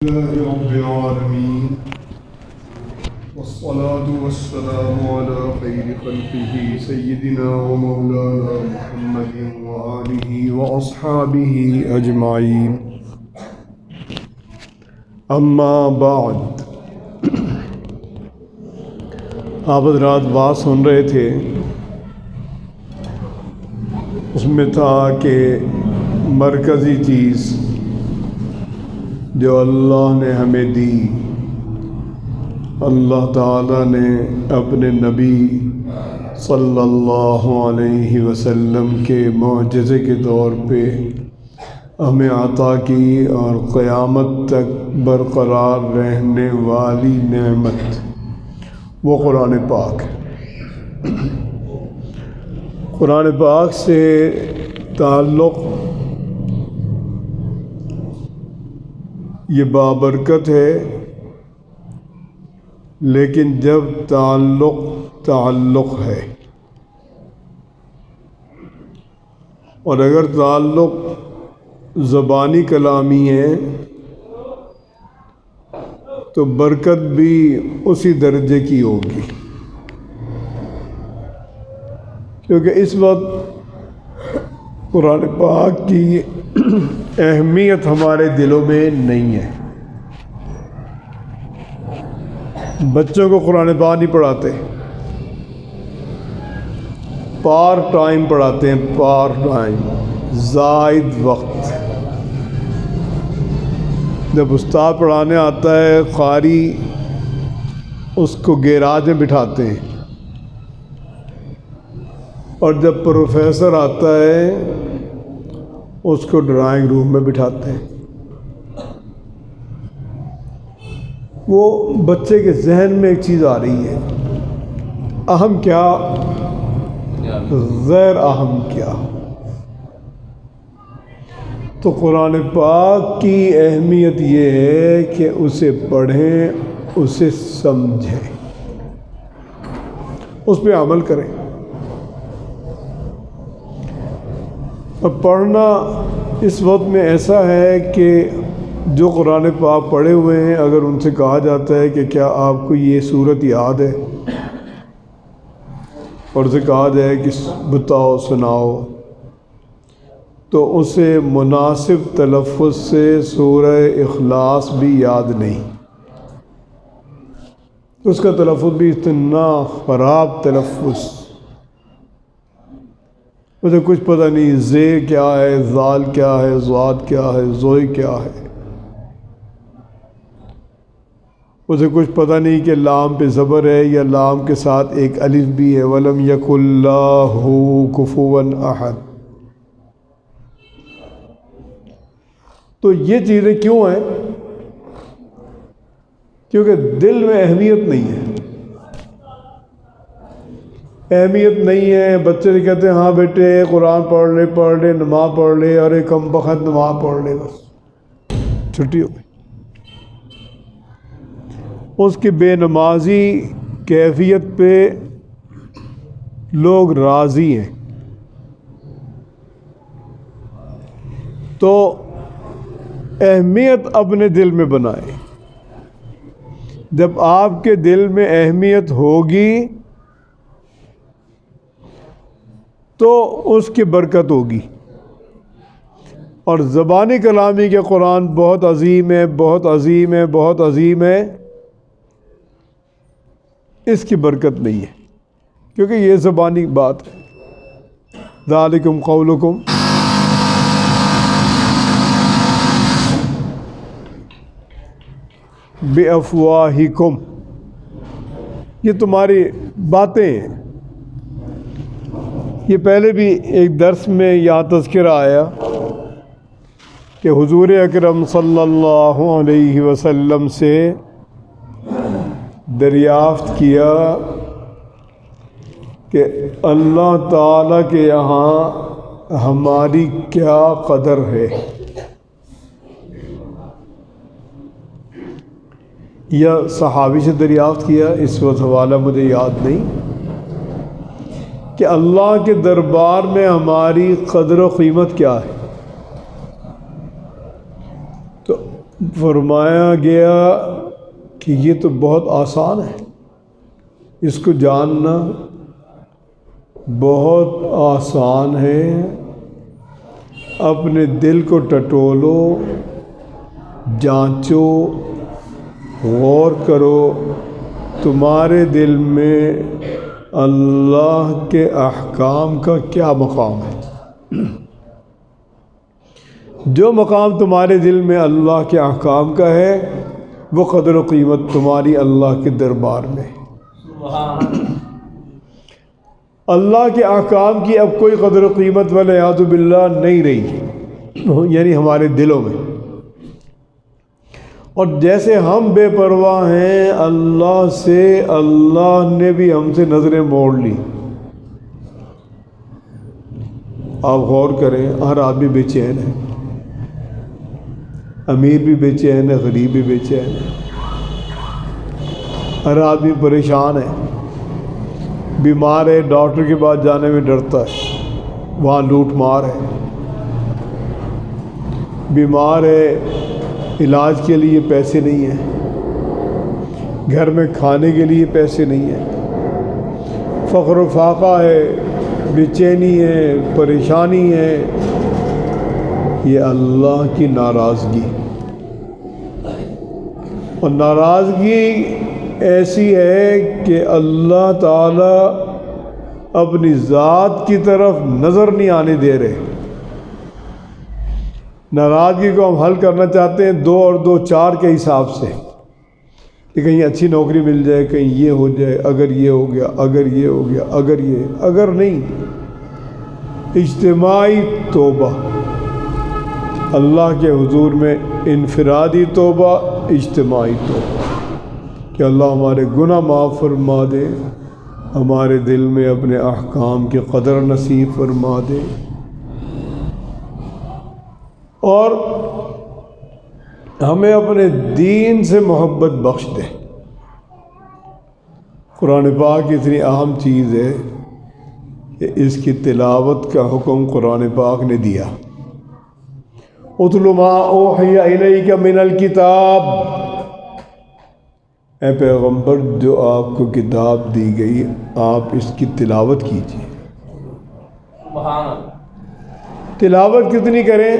لله رب العالمين والصلاة والسلام على خير خلقه سيدنا ومولانا محمد وآله وأصحابه أجمعين أما بعد آپ حضرات بات سن رہے تھے، اس میں تھا کہ مرکزی چیز جو اللہ نے ہمیں دی، اللہ تعالیٰ نے اپنے نبی صلی اللہ علیہ وسلم کے معجزے کے طور پہ ہمیں عطا کی، اور قیامت تک برقرار رہنے والی نعمت وہ قرآن پاک ہے۔ قرآن پاک سے تعلق یہ بابرکت ہے، لیکن جب تعلق ہے، اور اگر تعلق زبانی کلامی ہے تو برکت بھی اسی درجے کی ہوگی، کیونکہ اس وقت قرآن پاک کی اہمیت ہمارے دلوں میں نہیں ہے۔ بچوں کو قرآن پاک نہیں پڑھاتے، پارٹ ٹائم پڑھاتے ہیں، پارٹ ٹائم، زائد وقت۔ جب استاد پڑھانے آتا ہے، قاری اس کو گیراج میں بٹھاتے ہیں، اور جب پروفیسر آتا ہے اس کو ڈرائنگ روم میں بٹھاتے ہیں۔ وہ بچے کے ذہن میں ایک چیز آ رہی ہے، اہم کیا، غیر اہم کیا۔ تو قرآن پاک کی اہمیت یہ ہے کہ اسے پڑھیں، اسے سمجھیں، اس پہ عمل کریں۔ اور پڑھنا اس وقت میں ایسا ہے کہ جو قرآن پاک پڑھے ہوئے ہیں، اگر ان سے کہا جاتا ہے کہ کیا آپ کو یہ صورت یاد ہے، اور اسے کہا جائے کہ بتاؤ، سناؤ، تو اسے مناسب تلفظ سے سورہ اخلاص بھی یاد نہیں، اس کا تلفظ بھی اتنا خراب تلفظ، اسے کچھ پتہ نہیں زے کیا ہے، زال کیا ہے، ضاد کیا ہے، زوئی کیا ہے، اسے کچھ پتہ نہیں کہ لام پہ زبر ہے یا لام کے ساتھ ایک الف بھی ہے، وَلَمْ يَكُنْ لَهُ كُفُوًا أَحَدٌ۔ تو یہ چیزیں کیوں ہیں؟ کیونکہ دل میں اہمیت نہیں ہے، اہمیت نہیں ہے۔ بچے سے کہتے ہیں ہاں بیٹے قرآن پڑھ لے، نماز پڑھ لے، اور ایک کم بخت نماز پڑھ لے، بس چھٹی ہو گئی۔ اس کی بے نمازی کیفیت پہ لوگ راضی ہیں۔ تو اہمیت اپنے دل میں بنائیں۔ جب آپ کے دل میں اہمیت ہوگی تو اس کی برکت ہوگی۔ اور زبانی کلامی کے قرآن بہت عظیم ہے، بہت عظیم ہے، بہت عظیم ہے، اس کی برکت نہیں ہے، کیونکہ یہ زبانی بات ہے۔ ذالکم قولکم بِأَفْوَاهِكُمْ، یہ تمہاری باتیں ہیں۔ یہ پہلے بھی ایک درس میں یہاں تذکرہ آیا کہ حضور اکرم صلی اللہ علیہ وسلم سے دریافت کیا کہ اللہ تعالیٰ کے یہاں ہماری کیا قدر ہے، یا صحابی سے دریافت کیا، اس وقت حوالہ مجھے یاد نہیں، کہ اللہ کے دربار میں ہماری قدر و قیمت کیا ہے۔ تو فرمایا گیا کہ یہ تو بہت آسان ہے، اس کو جاننا بہت آسان ہے۔ اپنے دل کو ٹٹولو، جانچو، غور کرو، تمہارے دل میں اللہ کے احکام کا کیا مقام ہے۔ جو مقام تمہارے دل میں اللہ کے احکام کا ہے وہ قدر و قیمت تمہاری اللہ کے دربار میں۔ اللہ کے احکام کی اب کوئی قدر و قیمت والعیاذ باللہ نہیں رہی، یعنی ہمارے دلوں میں۔ اور جیسے ہم بے پرواہ ہیں اللہ سے، اللہ نے بھی ہم سے نظریں موڑ لی۔ آپ غور کریں، ہر آدمی بے چین ہے، امیر بھی بے چین ہے، غریب بھی بے چین ہے، ہر آدمی پریشان ہے، بیمار ہے، ڈاکٹر کے پاس جانے میں ڈرتا ہے، وہاں لوٹ مار ہے، بیمار ہے، علاج کے لیے پیسے نہیں ہیں، گھر میں کھانے کے لیے پیسے نہیں ہیں، فقر و فاقہ ہے، بے چینی ہے، پریشانی ہے۔ یہ اللہ کی ناراضگی، اور ناراضگی ایسی ہے کہ اللہ تعالیٰ اپنی ذات کی طرف نظر نہیں آنے دے رہے۔ ناراضگی کو ہم حل کرنا چاہتے ہیں 2 اور 2 4 کے حساب سے، کہ کہیں اچھی نوکری مل جائے، کہیں یہ ہو جائے، اگر یہ ہو گیا، اگر یہ ہو گیا، اگر نہیں۔ اجتماعی توبہ، اللہ کے حضور میں انفرادی توبہ، اجتماعی توبہ، کہ اللہ ہمارے گناہ معاف فرما دے، ہمارے دل میں اپنے احکام کی قدر نصیب فرما دے، اور ہمیں اپنے دین سے محبت بخش دے۔ قرآن پاک اتنی اہم چیز ہے کہ اس کی تلاوت کا حکم قرآن پاک نے دیا۔ اتل ما اوحی الیک من الکتاب، اے پیغمبر جو آپ کو کتاب دی گئی آپ اس کی تلاوت کیجیے۔ تلاوت کتنی کریں؟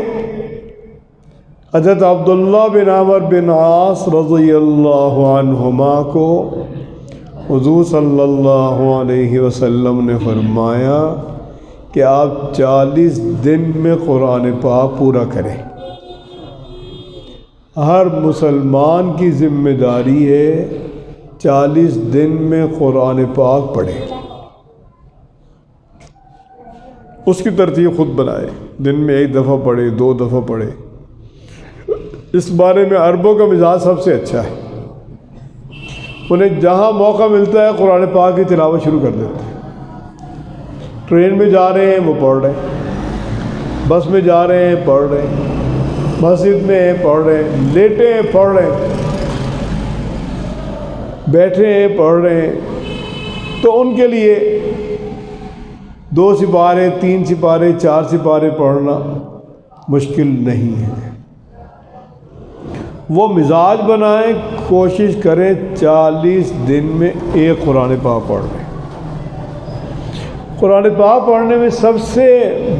حضرت عبداللہ بن عمرو بن عاص رضی اللہ عنہما کو حضور صلی اللہ علیہ وسلم نے فرمایا کہ آپ 40 دن میں قرآن پاک پورا کریں۔ ہر مسلمان کی ذمہ داری ہے 40 دن میں قرآن پاک پڑھے، اس کی ترتیب خود بنائے، دن میں 1 دفعہ پڑھے، 2 دفعہ پڑھے۔ اس بارے میں عربوں کا مزاج سب سے اچھا ہے، انہیں جہاں موقع ملتا ہے قرآن پاک کی تلاوت شروع کر دیتے ہیں۔ ٹرین میں جا رہے ہیں وہ پڑھ رہے ہیں، بس میں جا رہے ہیں پڑھ رہے ہیں، مسجد میں ہیں پڑھ رہے ہیں، لیٹے ہیں پڑھ رہے ہیں، بیٹھے ہیں پڑھ رہے ہیں۔ تو ان کے لیے 2 سپارے، 3 سپارے، 4 سپارے پڑھنا مشکل نہیں ہے۔ وہ مزاج بنائیں، کوشش کریں 40 دن میں 1 قرآن پاک پڑھ لیں۔ قرآن پاک پڑھنے میں سب سے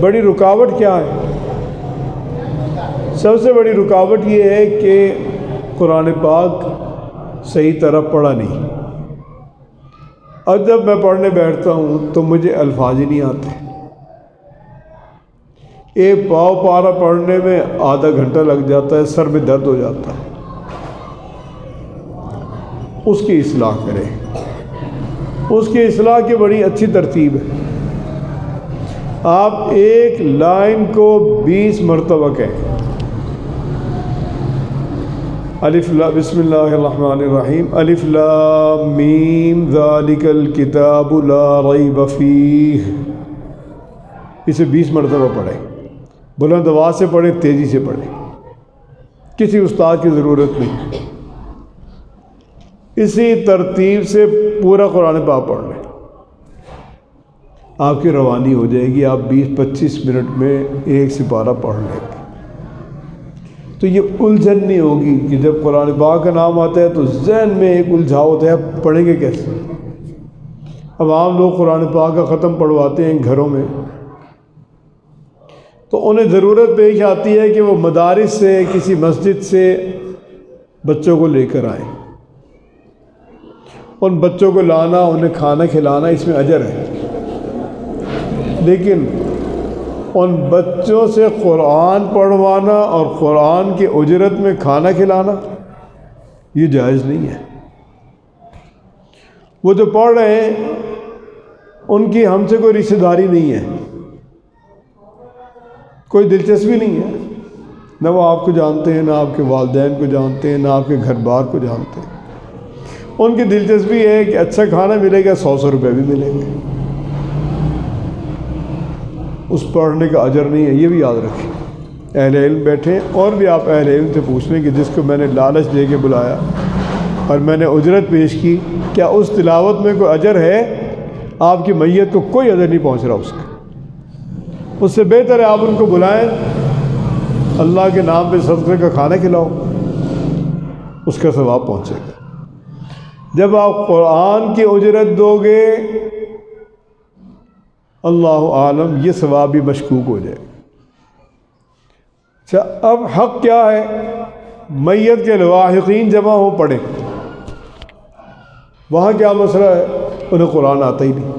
بڑی رکاوٹ کیا ہے؟ سب سے بڑی رکاوٹ یہ ہے کہ قرآن پاک صحیح طرح پڑھا نہیں۔ اب جب میں پڑھنے بیٹھتا ہوں تو مجھے الفاظ ہی نہیں آتے۔ ایک پاؤ پارہ پڑھنے میں آدھا گھنٹہ لگ جاتا ہے، سر میں درد ہو جاتا ہے۔ اس کی اصلاح کریں، اس کی اصلاح کی بڑی اچھی ترتیب ہے۔ آپ ایک لائن کو 20 مرتبہ کہیں۔ بسم اللہ الرحمن الرحیم، الف لام میم ذالک الکتاب لا ریب فیہ، اسے 20 مرتبہ پڑھیں۔ بلند آواز سے پڑھیں، تیزی سے پڑھیں، کسی استاد کی ضرورت نہیں۔ اسی ترتیب سے پورا قرآن پاک پڑھ لیں، آپ کی روانی ہو جائے گی، آپ 20-25 منٹ میں 1 سپارہ پڑھ لیں گے۔ تو یہ الجھن نہیں ہوگی کہ جب قرآن پاک کا نام آتا ہے تو ذہن میں ایک الجھاؤ ہوتا ہے پڑھیں گے کیسے۔ اب عام لوگ قرآن پاک کا ختم پڑھواتے ہیں گھروں میں، تو انہیں ضرورت پیش آتی ہے کہ وہ مدارس سے، کسی مسجد سے بچوں کو لے کر آئیں۔ ان بچوں کو لانا، انہیں کھانا کھلانا، اس میں اجر ہے، لیکن ان بچوں سے قرآن پڑھوانا اور قرآن کی اجرت میں کھانا کھلانا یہ جائز نہیں ہے۔ وہ جو پڑھ رہے ہیں ان کی ہم سے کوئی رشتہ داری نہیں ہے، کوئی دلچسپی نہیں ہے، نہ وہ آپ کو جانتے ہیں، نہ آپ کے والدین کو جانتے ہیں، نہ آپ کے گھر بار کو جانتے ہیں۔ ان کی دلچسپی ہے کہ اچھا کھانا ملے گا، 100 روپے بھی ملیں گے، اس پڑھنے کا اجر نہیں ہے، یہ بھی یاد رکھیں۔ اہل علم بیٹھے، اور بھی آپ اہل علم سے پوچھ لیں کہ جس کو میں نے لالچ دے کے بلایا اور میں نے اجرت پیش کی، کیا اس تلاوت میں کوئی اجر ہے؟ آپ کی میت کو کوئی اجر نہیں پہنچ رہا اس کا۔ اس سے بہتر ہے آپ ان کو بلائیں، اللہ کے نام پہ صدقے کا کھانا کھلاؤ، اس کا ثواب پہنچے گا۔ جب آپ قرآن کی اجرت دو گے، اللہ عالم یہ ثواب بھی مشکوک ہو جائے گا۔ اچھا، اب حق کیا ہے؟ میت کے لواحقین جمع ہو پڑھیں۔ وہاں کیا مسئلہ ہے؟ انہیں قرآن آتا ہی نہیں،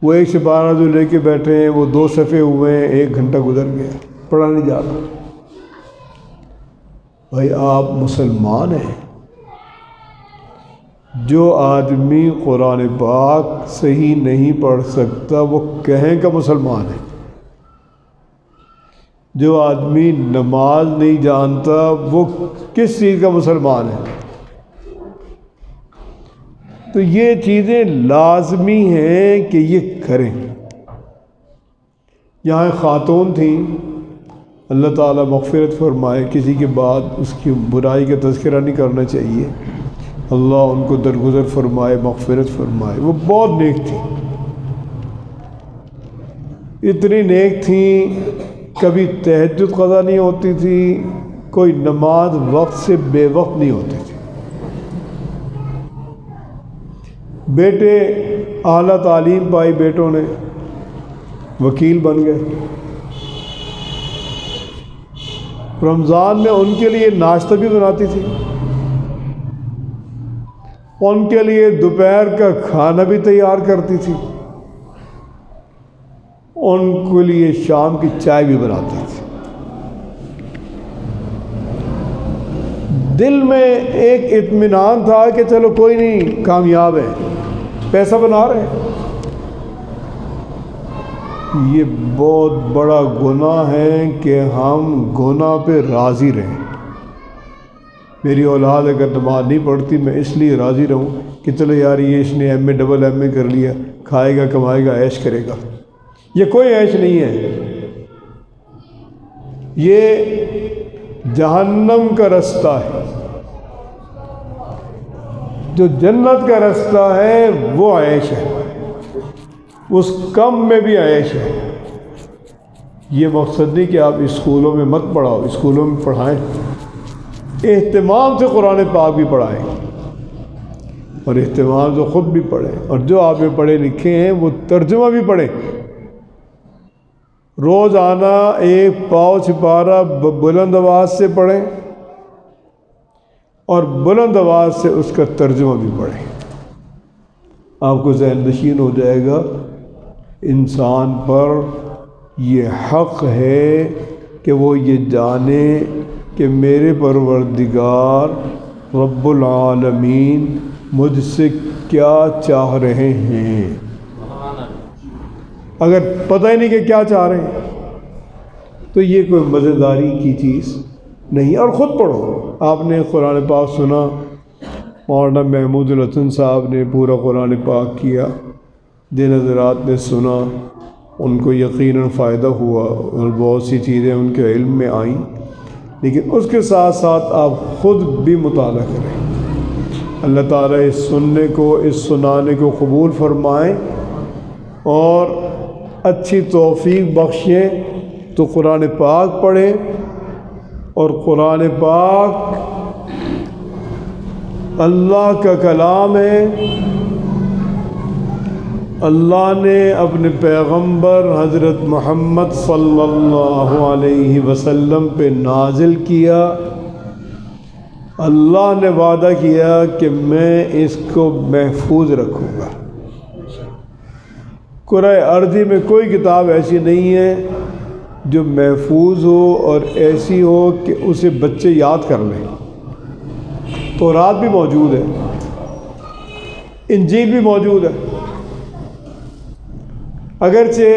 وہ ایک سپارہ جو لے کے بیٹھے ہیں، وہ 2 صفحے ہوئے ہیں، 1 گھنٹہ گزر گیا، پڑھا نہیں جا رہا۔ بھائی آپ مسلمان ہیں، جو آدمی قرآن پاک صحیح نہیں پڑھ سکتا وہ کہیں کا مسلمان ہے، جو آدمی نماز نہیں جانتا وہ کس چیز کا مسلمان ہے؟ تو یہ چیزیں لازمی ہیں کہ یہ کریں۔ یہاں ایک خاتون تھیں، اللہ تعالیٰ مغفرت فرمائے، کسی کے بعد اس کی برائی کا تذکرہ نہیں کرنا چاہیے، اللہ ان کو درگزر فرمائے، مغفرت فرمائے۔ وہ بہت نیک تھی، اتنی نیک تھیں، کبھی تہجد قضا نہیں ہوتی تھی، کوئی نماز وقت سے بے وقت نہیں ہوتی تھی۔ بیٹے اعلیٰ تعلیم پائی، بیٹوں نے وکیل بن گئے۔ رمضان میں ان کے لیے ناشتہ بھی بناتی تھی، ان کے لیے دوپہر کا کھانا بھی تیار کرتی تھی، ان کے لیے شام کی چائے بھی بناتی تھی۔ دل میں ایک اطمینان تھا کہ چلو کوئی نہیں، کامیاب ہے، پیسہ بنا رہے ہیں۔ یہ بہت بڑا گناہ ہے کہ ہم گناہ پہ راضی رہیں۔ میری اولاد اگر نماز نہیں پڑھتی، میں اس لیے راضی رہوں کہ چلو یار یہ اس نے ایم اے ڈبل ایم اے کر لیا، کھائے گا، کمائے گا، عیش کرے گا۔ یہ کوئی عیش نہیں ہے، یہ جہنم کا رستہ ہے۔ جو جنت کا رستہ ہے وہ عیش ہے، اس کم میں بھی عیش ہے۔ یہ مقصد نہیں کہ آپ اسکولوں میں مت پڑھاؤ، اسکولوں میں پڑھائیں، اہتمام سے قرآن پاک بھی پڑھائیں، اور اہتمام سے خود بھی پڑھیں، اور جو آپ میں پڑھے لکھے ہیں وہ ترجمہ بھی پڑھیں۔ روزانہ 1 پاؤ سپارہ بلند آواز سے پڑھیں، اور بلند آواز سے اس کا ترجمہ بھی پڑھیں۔ آپ کو ذہن نشین ہو جائے گا، انسان پر یہ حق ہے کہ وہ یہ جانے کہ میرے پروردگار رب العالمین مجھ سے کیا چاہ رہے ہیں۔ اگر پتہ ہی نہیں کہ کیا چاہ رہے ہیں تو یہ کوئی مزیداری کی چیز نہیں۔ اور خود پڑھو۔ آپ نے قرآن پاک سنا، مولانا محمود الحسن صاحب نے پورا قرآن پاک کیا، جن حضرات نے سنا ان کو یقیناً فائدہ ہوا اور بہت سی چیزیں ان کے علم میں آئیں، لیکن اس کے ساتھ ساتھ آپ خود بھی مطالعہ کریں۔ اللہ تعالیٰ اس سننے کو، اس سنانے کو قبول فرمائیں اور اچھی توفیق بخشیں۔ تو قرآن پاک پڑھیں، اور قرآن پاک اللہ کا کلام ہے، اللہ نے اپنے پیغمبر حضرت محمد صلی اللہ علیہ وسلم پہ نازل کیا۔ اللہ نے وعدہ کیا کہ میں اس کو محفوظ رکھوں گا۔ کرۂ ارضی میں کوئی کتاب ایسی نہیں ہے جو محفوظ ہو اور ایسی ہو کہ اسے بچے یاد کر لیں۔ تورات بھی موجود ہے، انجیل بھی موجود ہے، اگرچہ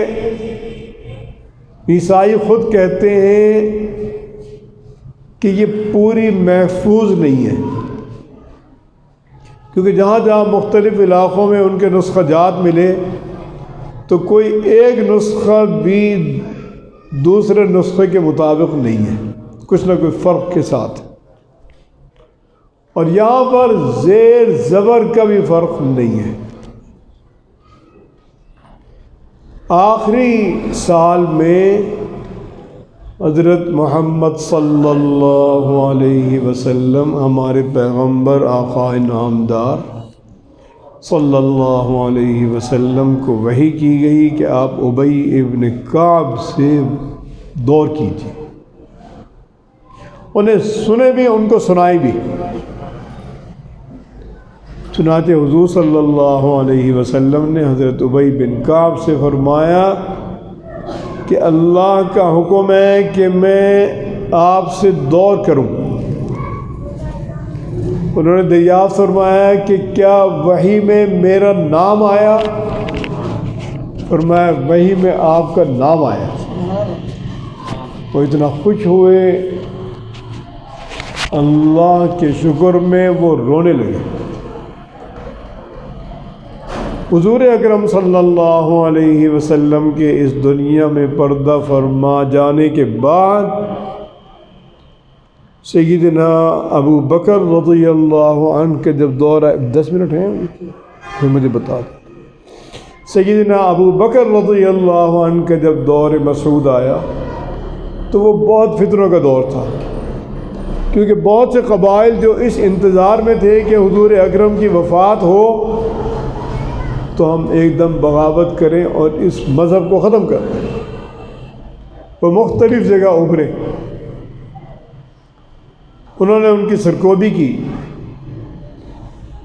عیسائی خود کہتے ہیں کہ یہ پوری محفوظ نہیں ہے، کیونکہ جہاں جہاں مختلف علاقوں میں ان کے نسخہ جات ملے تو کوئی ایک نسخہ بھی دوسرے نسخے کے مطابق نہیں ہے، کچھ نہ کوئی فرق کے ساتھ۔ اور یہاں پر زیر زبر کا بھی فرق نہیں ہے۔ آخری سال میں حضرت محمد صلی اللہ علیہ وسلم ہمارے پیغمبر آقا نامدار صلی اللہ علیہ وسلم کو وحی کی گئی کہ آپ ابی ابن کعب سے دور کیجیے۔ انہیں سنے بھی، ان کو سنائی بھی۔ چنانچہ حضور صلی اللہ علیہ وسلم نے حضرت ابی بن کعب سے فرمایا کہ اللہ کا حکم ہے کہ میں آپ سے دور کروں۔ انہوں نے دریافت فرمایا کہ کیا وحی میں میرا نام آیا؟ فرمایا وحی میں آپ کا نام آیا۔ وہ اتنا خوش ہوئے، اللہ کے شکر میں وہ رونے لگے۔ حضور اکرم صلی اللہ علیہ وسلم کے اس دنیا میں پردہ فرما جانے کے بعد سیدنا ابو بکر رضی اللہ عنہ کے جب دور آئے، 10 منٹ ہیں پھر مجھے بتا دیں۔ سیدنا ابو بکر رضی اللہ عنہ کے جب دور مسعود آیا تو وہ بہت فتنوں کا دور تھا، کیونکہ بہت سے قبائل جو اس انتظار میں تھے کہ حضور اکرم کی وفات ہو تو ہم ایک دم بغاوت کریں اور اس مذہب کو ختم کر دیں، وہ مختلف جگہ ابھرے۔ انہوں نے ان کی سرکوبی کی۔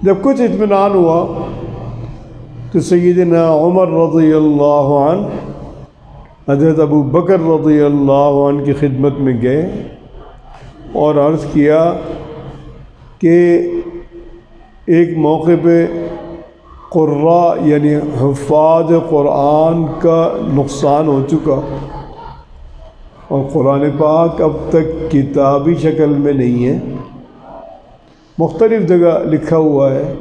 جب کچھ اطمینان ہوا تو سیدنا عمر رضی اللہ عنہ حضرت ابو بکر رضی اللہ عنہ کی خدمت میں گئے اور عرض کیا کہ ایک موقع پہ قراء یعنی حفاظ قرآن کا نقصان ہو چکا اور قرآن پاک اب تک کتابی شکل میں نہیں ہے، مختلف جگہ لکھا ہوا ہے،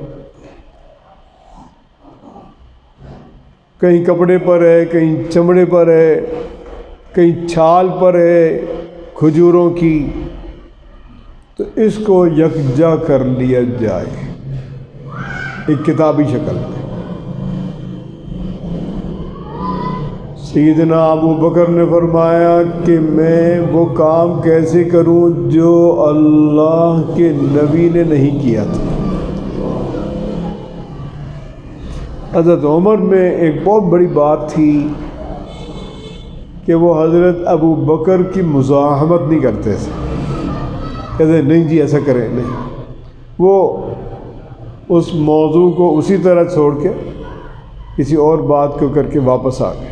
کہیں کپڑے پر ہے، کہیں چمڑے پر ہے، کہیں چھال پر ہے کھجوروں کی، تو اس کو یکجا کر لیا جائے ایک کتابی شکل میں۔ سیدنا ابو بکر نے فرمایا کہ میں وہ کام کیسے کروں جو اللہ کے نبی نے نہیں کیا تھا۔ حضرت عمر میں ایک بہت بڑی بات تھی کہ وہ حضرت ابو بکر کی مزاحمت نہیں کرتے تھے، کہتے نہیں جی ایسا کریں نہیں، وہ اس موضوع کو اسی طرح چھوڑ کے کسی اور بات کو کر کے واپس آ گئے۔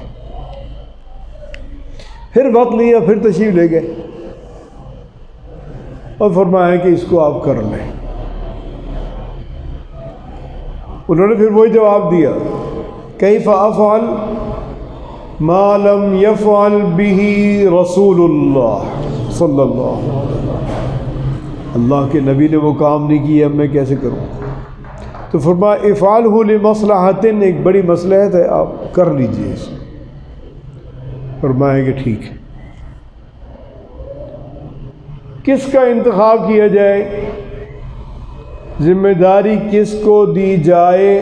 پھر وقت لیا، پھر تشریف لے گئے اور فرمایا کہ اس کو آپ کر لیں۔ انہوں نے پھر وہی جواب دیا، کیف افعل ما لم یفعل به رسول اللہ صلی اللہ علیہ وسلم، اللہ کے نبی نے وہ کام نہیں کیا، اب میں کیسے کروں؟ تو فرمایا افعلہ لمصلحۃ، ایک بڑی مصلحت ہے، آپ کر لیجئے اس کو۔ فرمایا کہ ٹھیک ہے۔ کس کا انتخاب کیا جائے، ذمہ داری کس کو دی جائے؟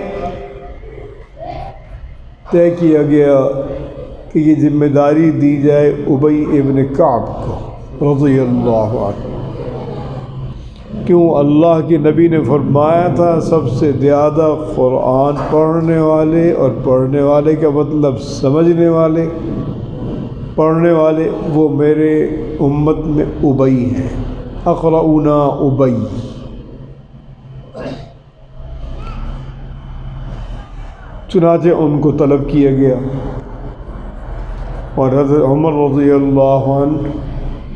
طے کیا گیا کہ یہ ذمہ داری دی جائے ابی ابن کعب کو۔ رضی اللہ عنہ۔ کیوں؟ اللہ کے نبی نے فرمایا تھا سب سے زیادہ قرآن پڑھنے والے، اور پڑھنے والے کا مطلب سمجھنے والے، پڑھنے والے، وہ میرے امت میں ابی ہیں، اقرؤنا ابی۔ چنانچہ ان کو طلب کیا گیا، اور حضرت عمر رضی اللہ عنہ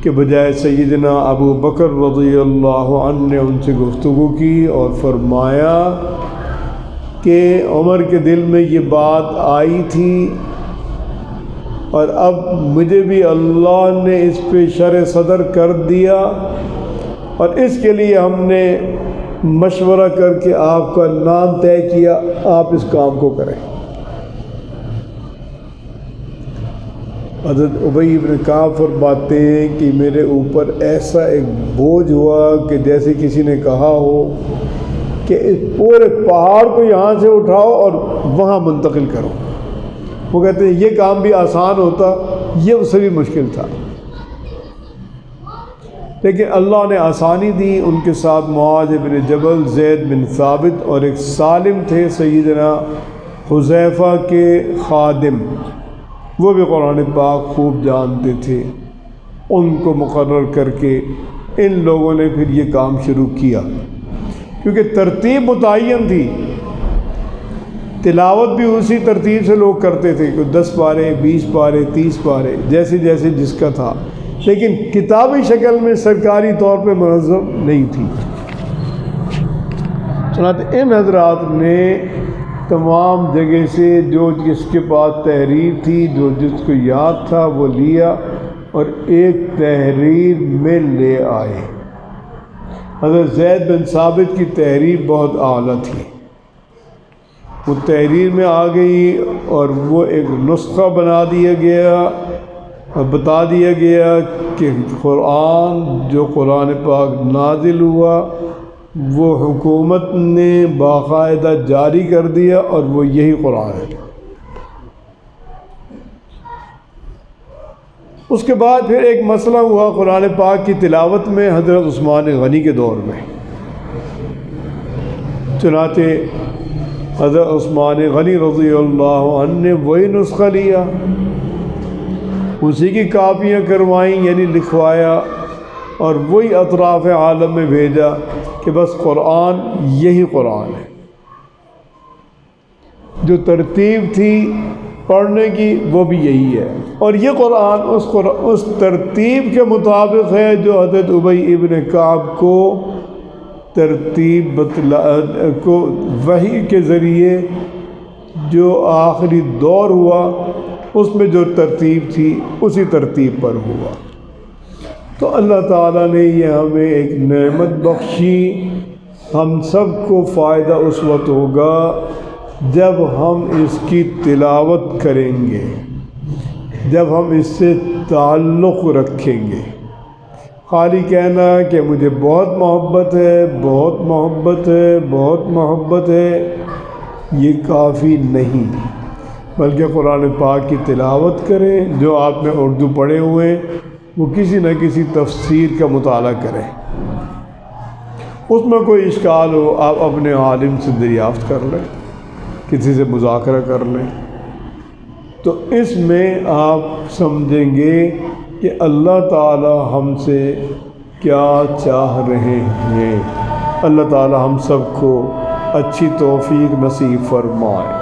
کے بجائے سیدنا ابو بکر رضی اللہ عنہ نے ان سے گفتگو کی اور فرمایا کہ عمر کے دل میں یہ بات آئی تھی، اور اب مجھے بھی اللہ نے اس پہ شرح صدر کر دیا، اور اس کے لیے ہم نے مشورہ کر کے آپ کا نام طے کیا، آپ اس کام کو کریں۔ حضرت ابی بن کعب فرماتے ہیں کہ میرے اوپر ایسا ایک بوجھ ہوا کہ جیسے کسی نے کہا ہو کہ اس پورے پہاڑ کو یہاں سے اٹھاؤ اور وہاں منتقل کرو۔ وہ کہتے ہیں یہ کام بھی آسان ہوتا، یہ اس سے بھی مشکل تھا، لیکن اللہ نے آسانی دی۔ ان کے ساتھ معاذ بن جبل، زید بن ثابت، اور ایک سالم تھے سیدنا حذیفہ کے خادم، وہ بھی قرآن پاک خوب جانتے تھے۔ ان کو مقرر کر کے ان لوگوں نے پھر یہ کام شروع کیا، کیونکہ ترتیب متعین تھی۔ تلاوت بھی اسی ترتیب سے لوگ کرتے تھے کہ 10 پارے، 20 پارے، 30 پارے، جیسے جیسے جس کا تھا، لیکن کتابی شکل میں سرکاری طور پہ منظم نہیں تھی۔ چنانچہ ان حضرات نے تمام جگہ سے جو جس کے پاس تحریر تھی، جو جس کو یاد تھا، وہ لیا اور ایک تحریر میں لے آئے۔ حضرت زید بن ثابت کی تحریر بہت اعلیٰ تھی، وہ تحریر میں آ گئی، اور وہ ایک نسخہ بنا دیا گیا اور بتا دیا گیا کہ قرآن، جو قرآن پاک نازل ہوا، وہ حکومت نے باقاعدہ جاری کر دیا، اور وہ یہی قرآن ہے۔ اس کے بعد پھر ایک مسئلہ ہوا قرآن پاک کی تلاوت میں حضرت عثمان غنی کے دور میں۔ چنانچہ حضرت عثمان غنی رضی اللہ عنہ نے وہی نسخہ لیا، اسی کی کاپیاں کروائیں، یعنی لکھوایا، اور وہی اطراف عالم میں بھیجا کہ بس قرآن یہی قرآن ہے۔ جو ترتیب تھی پڑھنے کی وہ بھی یہی ہے، اور یہ قرآن اس ترتیب کے مطابق ہے جو حضرت ابی ابن کعب کو ترتیب کو وحی کے ذریعے جو آخری دور ہوا اس میں جو ترتیب تھی اسی ترتیب پر ہوا۔ تو اللہ تعالیٰ نے یہ ہمیں ایک نعمت بخشی۔ ہم سب کو فائدہ اس وقت ہوگا جب ہم اس کی تلاوت کریں گے، جب ہم اس سے تعلق رکھیں گے۔ خالی کہنا کہ مجھے بہت محبت ہے، بہت محبت ہے، بہت محبت ہے، یہ کافی نہیں، بلکہ قرآن پاک کی تلاوت کریں۔ جو آپ نے اردو پڑھے ہوئے ہیں وہ کسی نہ کسی تفسیر کا مطالعہ کریں، اس میں کوئی اشکال ہو آپ اپنے عالم سے دریافت کر لیں، کسی سے مذاکرہ کر لیں، تو اس میں آپ سمجھیں گے کہ اللہ تعالی ہم سے کیا چاہ رہے ہیں۔ اللہ تعالی ہم سب کو اچھی توفیق نصیب فرمائے۔